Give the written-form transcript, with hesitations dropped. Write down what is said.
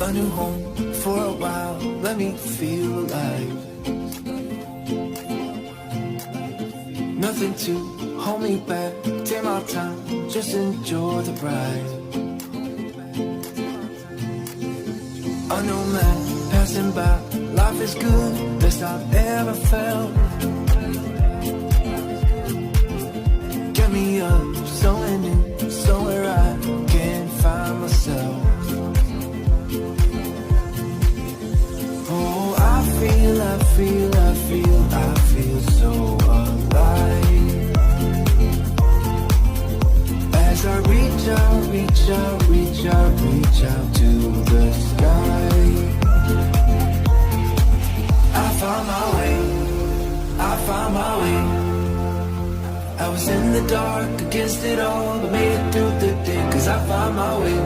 A new home for a while, let me feel alive. Nothing to hold me back, take my time, just enjoy the ride. A new man passing by, life is good, best I've ever felt. Get me up, somewhere new, somewhere I can find myself. Oh, I feel so alive. As I reach out to the sky. I found my way. I was in the dark against it all, but made it through the day. 'Cause I found my way.